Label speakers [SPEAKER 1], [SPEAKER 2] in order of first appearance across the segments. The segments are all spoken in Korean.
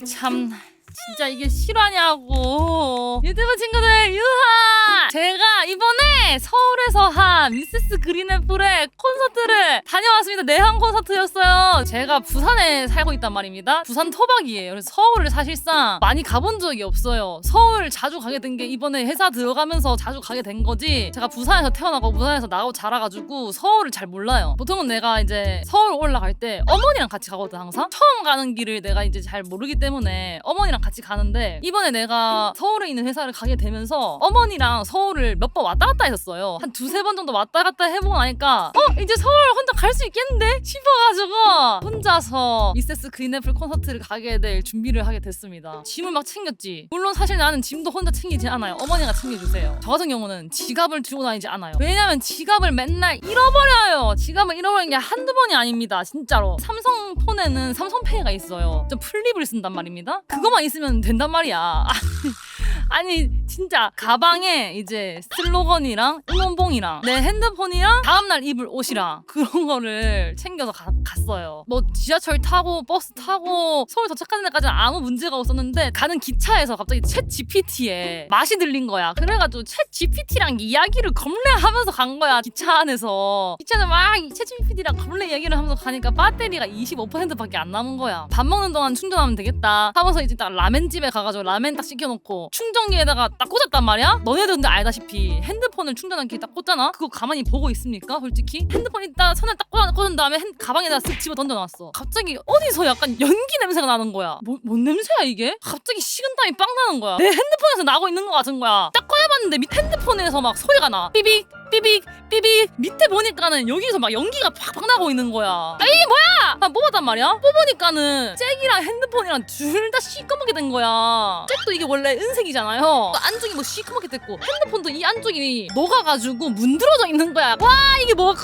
[SPEAKER 1] 참 진짜 이게 실화냐고. 유튜브 친구들 유하! 제가 이번에 서울에서 한 미세스 그린 애플의 콘서트를 다녀왔습니다. 내한 콘서트였어요. 제가 부산에 살고 있단 말입니다. 부산 토박이에요. 그래서 서울을 사실상 많이 가본 적이 없어요. 서울 자주 가게 된 게 이번에 회사 들어가면서 자주 가게 된 거지, 제가 부산에서 태어나고 부산에서 나고 자라가지고 서울을 잘 몰라요. 보통은 내가 이제 서울 올라갈 때 어머니랑 같이 가거든. 항상 처음 가는 길을 내가 이제 잘 모르기 때문에 어머니랑 같이 가는데, 이번에 내가 서울에 있는 회사를 가게 되면서 어머니랑 서울을 몇 번 왔다 갔다 했었어요. 한 두세 번 정도 왔다 갔다 해보고 나니까 이제 서울 혼자 갈 수 있겠는데 싶어가지고 혼자서 미세스 그린애플 콘서트를 가게 될 준비를 하게 됐습니다. 짐을 막 챙겼지. 물론 사실 나는 짐도 혼자 챙기지 않아요. 어머니가 챙겨주세요. 저 같은 경우는 지갑을 들고 다니지 않아요. 왜냐면 지갑을 맨날 잃어버려요. 지갑을 잃어버리는 게 한두 번이 아닙니다. 진짜로. 삼성폰에는 삼성페이가 있어요. 좀 플립을 쓴단 말입니다. 그거만 있으면 된단 말이야. 아니 진짜 가방에 이제 슬로건이랑 응원봉이랑 내 핸드폰이랑 다음날 입을 옷이랑 그런 거를 챙겨서 갔어요. 뭐 지하철 타고 버스 타고 서울 도착하는 데까지는 아무 문제가 없었는데, 가는 기차에서 갑자기 챗 GPT에 맛이 들린 거야. 그래가지고 챗 GPT랑 이야기를 겁내 하면서 간 거야. 기차 안에서 막 챗 GPT랑 겁내 이야기를 하면서 가니까 배터리가 25%밖에 안 남은 거야. 밥 먹는 동안 충전하면 되겠다 하면서 이제 딱 라멘집에 가가지고 라멘 딱 시켜놓고 충전기에다가 딱 꽂았단 말이야. 너네도 근데 알다시피 핸드폰을 충전하기 딱 꽂잖아. 그거 가만히 보고 있습니까? 솔직히 핸드폰 이따 선을 딱 꽂은 다음에 가방에다 쓱 집어 던져놨어. 갑자기 어디서 약간 연기 냄새가 나는 거야. 뭔 냄새야 이게? 갑자기 식은땀이 빵 나는 거야. 내 핸드폰에서 나고 있는 거 같은 거야. 딱 꺼내봤는데 밑 핸드폰에서 막 소리가 나. 삐빅 삐빅 삐빅. 밑에 보니까는 여기서 막 연기가 팍팍 나고 있는 거야. 이게 뭐야? 뽑았단 말이야. 뽑으니까는 잭이랑 핸드폰이랑 둘 다 시꺼멓게 된 거야. 잭도 이게 원래 은색이잖아요. 또 안쪽이 뭐 시커멓게 됐고, 핸드폰도 이 안쪽이 녹아가지고 문드러져 있는 거야. 와 이게 뭐고?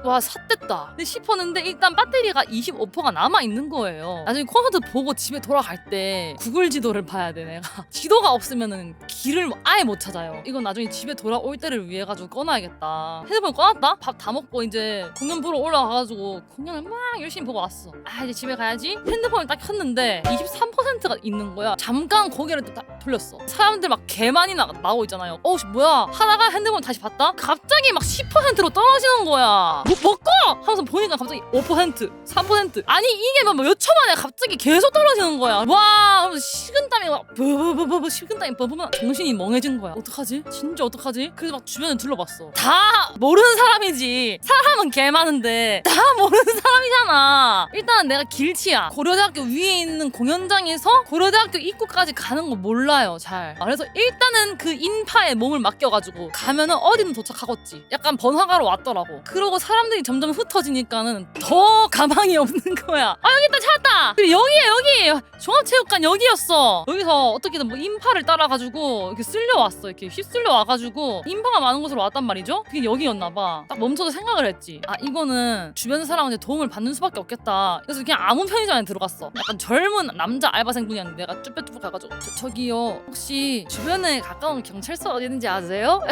[SPEAKER 1] 와 삿됐다 근데 싶었는데, 일단 배터리가 25%가 남아있는 거예요. 나중에 콘서트 보고 집에 돌아갈 때 구글 지도를 봐야 돼. 내가 지도가 없으면은 길을 아예 못 찾아요. 이건 나중에 집에 돌아올 때를 위해 가지고 꺼놔야겠다. 핸드폰 꺼놨다? 밥 다 먹고 이제 공연 보러 올라가가지고 공연을 막 열심히 보고 왔어. 이제 집에 가야지. 핸드폰을 딱 켰는데 23%가 있는 거야. 잠깐 고개를 딱 돌렸어. 사람들 막 개 많이 나오고 있잖아요. 뭐야 하다가 핸드폰 다시 봤다? 갑자기 막 10%로 떨어지는 거야. 먹고 하면서 보니까 갑자기 5%, 3%. 아니 이게 뭐 몇 초 만에 갑자기 계속 떨어지는 거야. 와 하면서 식은땀이 막 버버버버 식은땀이 버버버 정신이 멍해진 거야. 어떡하지? 진짜 어떡하지? 그래서 막 주변을 둘러봤어. 다 모르는 사람이지. 사람은 개 많은데 다 모르는 사람이잖아. 일단 내가 길치야. 고려대학교 위에 있는 공연장에서 고려대학교 입구까지 가는 거 몰라요 잘. 그래서 일단은 그 인파에 몸을 맡겨가지고 가면은 어디든 도착하겠지. 약간 번화가로 왔더라고. 그러고 사람들이 점점 흩어지니까는 더 가망이 없는 거야. 여기 있다, 찾았다. 그리고 여기 종합체육관 여기였어. 여기서 어떻게든 뭐 인파를 따라가지고 이렇게 쓸려왔어. 이렇게 휩쓸려 와가지고 인파가 많은 곳으로 왔단 말이죠. 그게 여기였나봐. 딱 멈춰서 생각을 했지. 이거는 주변 사람한테 도움을 받는 수밖에 없겠다. 그래서 그냥 아무 편의점에 들어갔어. 약간 젊은 남자 알바생분이었는데 내가 쭈뼛쭈뼛 가가지고 저기요 혹시 주변에 가까운 경찰서 어디 있는지 아세요?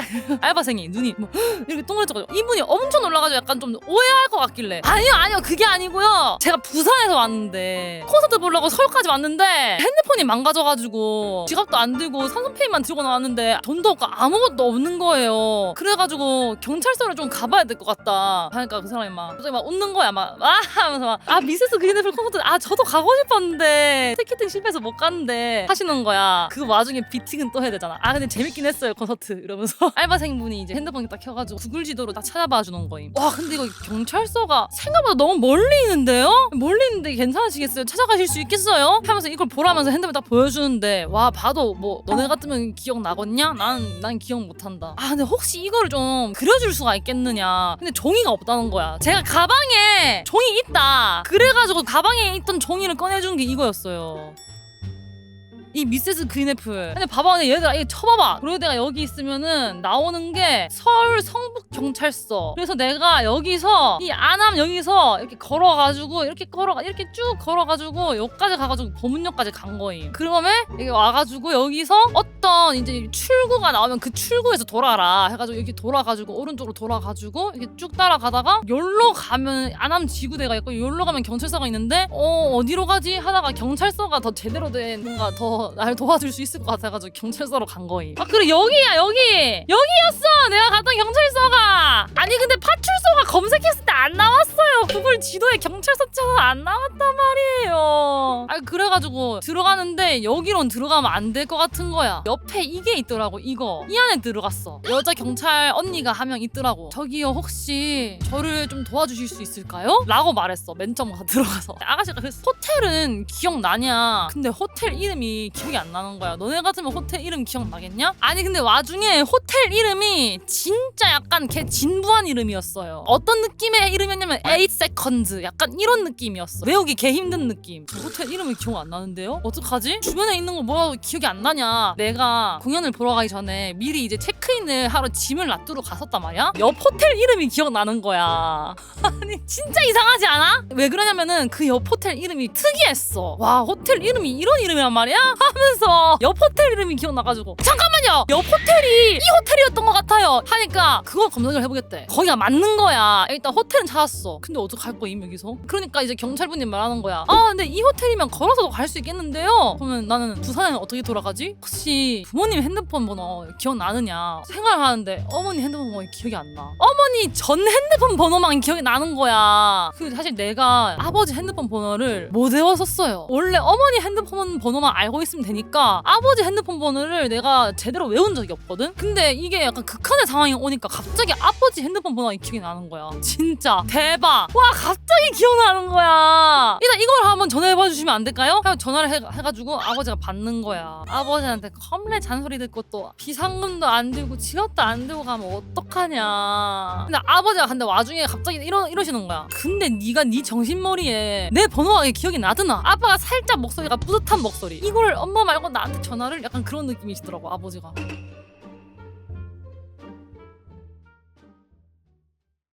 [SPEAKER 1] 알바생이 눈이 뭐 이렇게 동그래져가지고, 이분이 엄청 놀라가지고 약간 좀 오해할 것 같길래, 아니요 그게 아니고요, 제가 부산에서 왔는데 콘서트 보려고 서울까지 왔는데 핸드폰이 망가져가지고 지갑도 안 들고 삼성페이만 들고 나왔는데 돈도 없고 아무것도 없는 거예요. 그래가지고 경찰서를 좀 가봐야 될 것 같다 하니까 그 사람이 막 갑자기 막 웃는 거야. 막 하면서 막 미세스 그린애플 콘서트 저도 가고 싶었는데 티켓팅 실패해서 못 갔는데 하시는 거야. 그 와중에 비팅은 또 해야 되잖아. 근데 재밌긴 했어요 콘서트 이러면서 알바생분이 이제 핸드폰 딱 켜가지고 구글 지도로 딱 찾아봐 주는 거임. 와 근데 이거 경찰서가 생각보다 너무 멀리 있는데요? 멀리 있는데 괜찮으시겠어요? 찾아가실 수 있겠어요? 하면서 이걸 보라면서 핸드폰 딱 보여주는데, 와 봐도 뭐 너네 같으면 기억나겠냐? 난 기억 못한다. 근데 혹시 이거를 좀 그려줄 수가 있겠느냐. 근데 종이가 없다는 거야. 제가 가방에 종이 있다 그래가지고 가방에 있던 종이를 꺼내준 게 이거였어요. 이 미세스 그린애플. 근데 봐봐 얘들아 이거 쳐봐봐. 그리고 내가 여기 있으면은 나오는 게 서울 성북경찰서. 그래서 내가 여기서 이 안암 여기서 이렇게 걸어가지고 이렇게 쭉 걸어가지고 여기까지 가가지고 보문역까지 간 거임. 그러면 여기 와가지고 여기서 어떤 이제 출구가 나오면 그 출구에서 돌아라 해가지고 여기 돌아가지고 오른쪽으로 돌아가지고 이렇게 쭉 따라가다가 여기로 가면 안암 지구대가 있고 여기로 가면 경찰서가 있는데 어디로 가지 하다가 경찰서가 더 제대로 된 뭔가 더 날 도와줄 수 있을 것 같아가지고 경찰서로 간 거임. 아 그래 여기야 여기였어 내가 갔던 경찰서가. 아니 근데 파출소가 검색했을 때 안 나왔어요. 구글 지도에 경찰서 쳐서 안 나왔단 말이에요. 아 그래가지고 들어가는데 여기론 들어가면 안 될 것 같은 거야. 옆에 이게 있더라고. 이거 이 안에 들어갔어. 여자 경찰 언니가 한 명 있더라고. 저기요 혹시 저를 좀 도와주실 수 있을까요? 라고 말했어. 맨 처음 들어가서 아가씨가 그랬어. 호텔은 기억나냐? 근데 호텔 이름이 기억이 안 나는 거야. 너네 같으면 호텔 이름 기억나겠냐? 아니 근데 와중에 호텔 이름이 진짜 약간 개 진부한 이름이었어요. 어떤 느낌의 이름이었냐면 8 seconds 약간 이런 느낌이었어. 외우기 개 힘든 느낌. 호텔 이름이 기억 안 나는데요? 어떡하지? 주변에 있는 거 뭐라고 기억이 안 나냐? 내가 공연을 보러 가기 전에 미리 이제 체크인을 하러 짐을 놔두러 갔었단 말이야? 옆 호텔 이름이 기억나는 거야. 아니 진짜 이상하지 않아? 왜 그러냐면은 그 옆 호텔 이름이 특이했어. 와 호텔 이름이 이런 이름이란 말이야? 하면서 옆 호텔 이름이 기억나가지고 잠깐만요! 옆 호텔이 이 호텔이었던 것 같아요! 하니까 그걸 검색을 해보겠대. 거기가 맞는 거야. 일단 호텔은 찾았어. 근데 어떡할 거임 여기서? 그러니까 이제 경찰분이 말하는 거야. 아 근데 이 호텔이면 걸어서도 갈 수 있겠는데요? 그러면 나는 부산에는 어떻게 돌아가지? 혹시 부모님 핸드폰 번호 기억나느냐? 생활하는데 어머니 핸드폰 번호 기억이 안 나. 어머니 전 핸드폰 번호만 기억이 나는 거야. 그 사실 내가 아버지 핸드폰 번호를 못 외웠었어요. 원래 어머니 핸드폰 번호만 알고 있으면 되니까 아버지 핸드폰 번호를 내가 제대로 외운 적이 없거든? 근데 이게 약간 극한의 상황이 오니까 갑자기 아버지 핸드폰 번호가 기억이 나는 거야. 진짜 대박. 와 갑자기 기억나는 거야. 일단 이걸 한번 전화해봐 주시면 안 될까요? 그냥 전화를 해가지고 아버지가 받는 거야. 아버지한테 컴플레 잔소리 듣고 또 비상금도 안 들고 지갑도 안 들고 가면 어떡하냐. 근데 아버지가 근데 와중에 갑자기 이러시는 거야. 근데 네가 네 정신머리에 내 번호가 기억이 나드나? 아빠가 살짝 목소리가 뿌듯한 목소리. 이걸 엄마 말고 나한테 전화를 약간 그런 느낌이시더라고 아버지가.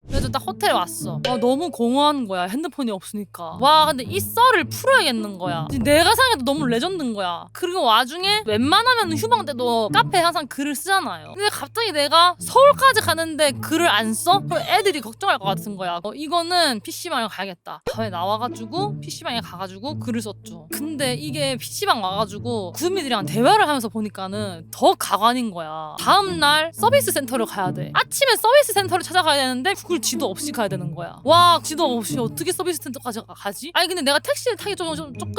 [SPEAKER 1] 그래서 딱 호텔에 왔어. 너무 공허한 거야. 핸드폰이 없으니까. 와 근데 이 썰을 풀어야겠는 거야. 내가 생각해도 너무 레전드인 거야. 그리고 와중에 웬만하면 휴방 때도 카페에 항상 글을 쓰잖아요. 근데 갑자기 내가 서울까지 가는데 글을 안 써? 그럼 애들이 걱정할 것 같은 거야. 이거는 PC방에 가야겠다. 밤에 나와가지고 PC방에 가가지고 글을 썼죠. 근데 이게 PC방 와가지고 구민들이랑 대화를 하면서 보니까는 더 가관인 거야. 다음날 서비스 센터를 가야 돼. 아침에 서비스 센터를 찾아가야 되는데 구글 지도 없이 가야 되는 거야. 와 지도 없이 어떻게 서비스 센터까지 가지? 아니 근데 내가 택시를 타기 조금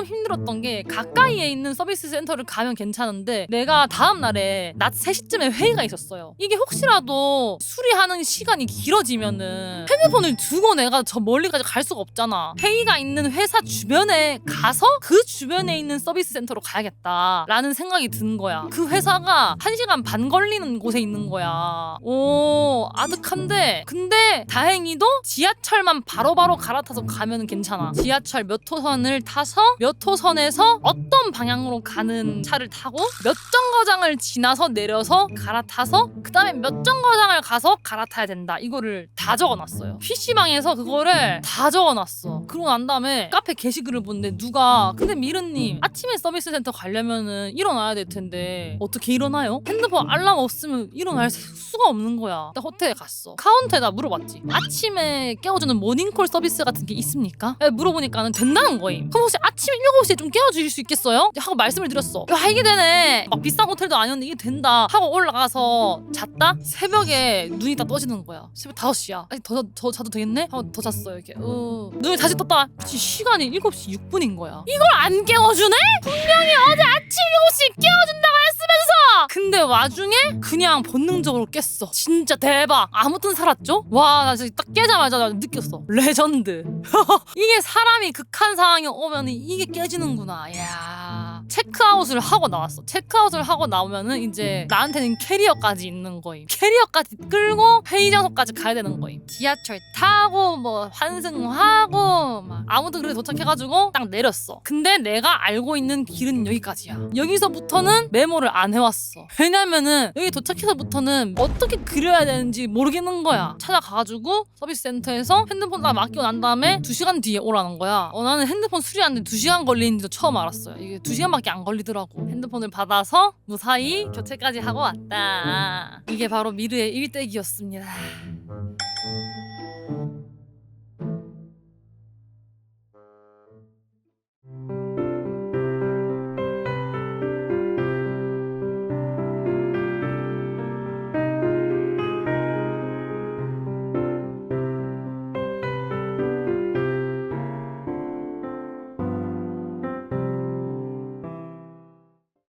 [SPEAKER 1] 힘들었던 게 가까이에 있는 서비스 센터를 가면 괜찮은데 내가 다음 날에 낮 3시쯤에 회의가 있었어요. 이게 혹시라도 수리하는 시간이 길어지면은 핸드폰을 두고 내가 저 멀리까지 갈 수가 없잖아. 회의가 있는 회사 주변에 가서 그 주변에 있는 서비스 센터로 가야겠다라는 생각이 든 거야. 그 회사가 1시간 반 걸리는 곳에 있는 거야. 오 아득한데 근데 다행히도 지하철만 바로바로 갈아타서 가면 괜찮아. 지하철 몇 호선을 타서 몇 호선에서 어떤 방향으로 가는 차를 타고 몇 정거장을 지나서 내려서 갈아타서 그 다음에 몇 정거장을 가서 갈아타야 된다. 이거를 다 적어놨어요. PC방에서 그거를 다 적어놨어. 그러고 난 다음에 카페 게시글을 보는데 누가 근데 미르님 아침에 서비스 센터 가려면은 일어나야 될 텐데 어떻게 일어나요? 핸드폰 알람 없으면 일어날 수가 없는 거야. 나 호텔에 갔어. 카운터에다 물어봤지. 아침에 깨워주는 모닝콜 서비스 같은 게 있습니까? 물어보니까는 된다는 거임. 그럼 혹시 아침 7시에 좀 깨워주실 수 있겠어요? 하고 말씀을 드렸어. 야 이게 되네. 막 비싼 호텔도 아니었는데 이게 된다 하고 올라가서 잤다? 새벽에 눈이 다 떠지는 거야. 새벽 5시야. 아니 더 자도 되겠네? 하고 더 잤어. 이렇게 눈이 다시 떴다. 시간이 7시 6분인 거야. 이걸 안 깨워주네? 분명히 어제 아침 7시에 깨워준다고 했으면서! 근데 와중에 그냥 본능적으로 깼어. 진짜 대박. 아무튼 살았죠? 와 나 진짜 딱 깨자마자 나 느꼈어. 레전드. 이게 사람이 극한 상황이 오면 이게 깨지는구나. 이야. 체크아웃을 하고 나왔어. 체크아웃을 하고 나오면은 이제 나한테는 캐리어까지 있는 거임. 캐리어까지 끌고 회의 장소까지 가야 되는 거임. 지하철 타고 뭐 환승하고 막 아무튼 그렇게 도착해가지고 딱 내렸어. 근데 내가 알고 있는 길은 여기까지야. 여기서부터는 메모를 안 해왔어. 왜냐면은 여기 도착해서부터는 어떻게 그려야 되는지 모르겠는 거야. 찾아가가지고 서비스 센터에서 핸드폰 다 맡기고 난 다음에 2시간 뒤에 오라는 거야. 나는 핸드폰 수리하는데 2시간 걸리는지도 처음 알았어요. 이게 2시간밖에 안 걸리더라고. 핸드폰을 받아서 무사히 교체까지 하고 왔다. 이게 바로 미르의 일대기였습니다.